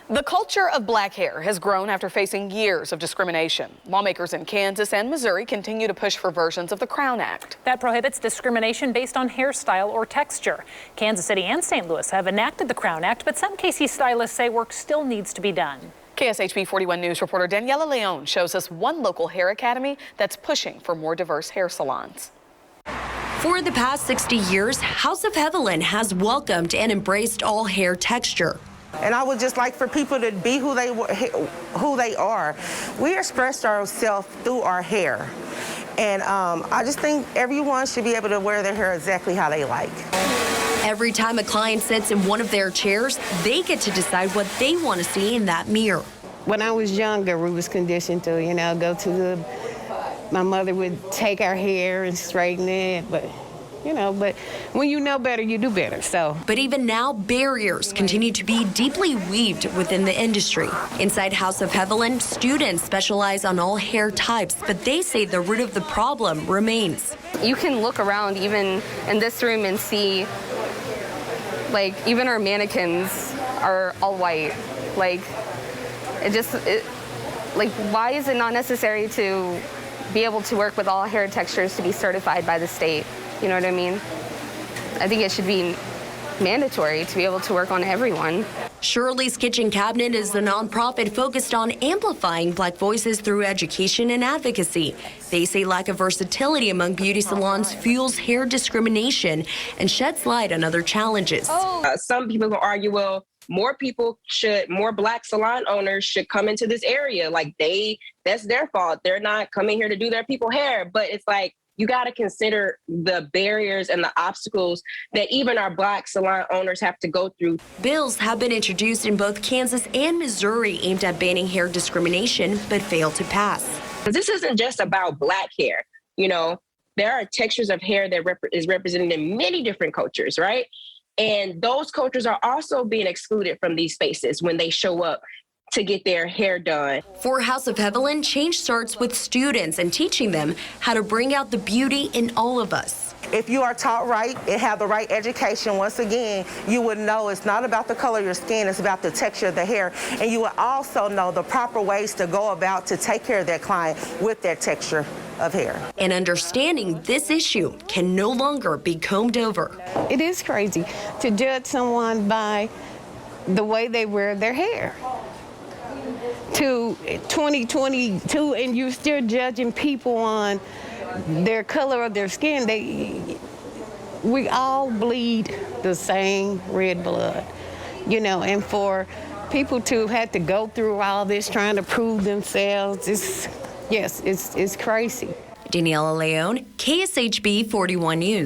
The culture of black hair has grown after facing years of discrimination. Lawmakers in Kansas and Missouri continue to push for versions of the Crown Act that prohibits discrimination based on hairstyle or texture. Kansas City and St. Louis have enacted the Crown Act, but some KC stylists say work still needs to be done. KSHB 41 News reporter Daniela Leone shows us one local hair academy that's pushing for more diverse hair salons. For the past 60 years, House of Hevelin has welcomed and embraced all hair texture. And I would just like for people to be who they are. We express ourselves through our hair. And I just think everyone should be able to wear their hair exactly how they like. Every time a client sits in one of their chairs, they get to decide what they want to see in that mirror. When I was younger, we was conditioned to, go to my mother would take our hair and straighten it, but when you know better, you do better, so. But even now, barriers continue to be deeply weaved within the industry. Inside House of Hevelin, students specialize on all hair types, but they say the root of the problem remains. You can look around even in this room and see, even our mannequins are all white. Why is it not necessary to be able to work with all hair textures to be certified by the state? You know what I mean? I think it should be mandatory to be able to work on everyone. Shirley's Kitchen Cabinet is a nonprofit focused on amplifying black voices through education and advocacy. They say lack of versatility among beauty salons fuels hair discrimination and sheds light on other challenges. Some people will argue, well, more black salon owners should come into this area. That's their fault. They're not coming here to do their people hair. But it's you got to consider the barriers and the obstacles that even our black salon owners have to go through. Bills have been introduced in both Kansas and Missouri aimed at banning hair discrimination, but failed to pass. This isn't just about black hair. There are textures of hair that is represented in many different cultures, right? And those cultures are also being excluded from these spaces when they show up to get their hair done. For House of Hevelin, change starts with students and teaching them how to bring out the beauty in all of us. If you are taught right and have the right education, once again, you would know it's not about the color of your skin, it's about the texture of the hair. And you will also know the proper ways to go about to take care of that client with that texture of hair. And understanding this issue can no longer be combed over. It is crazy to judge someone by the way they wear their hair. To 2022, and you're still judging people on their color of their skin. We all bleed the same red blood, and for people to have to go through all this trying to prove themselves, it's crazy. Daniela Leone, KSHB 41 News.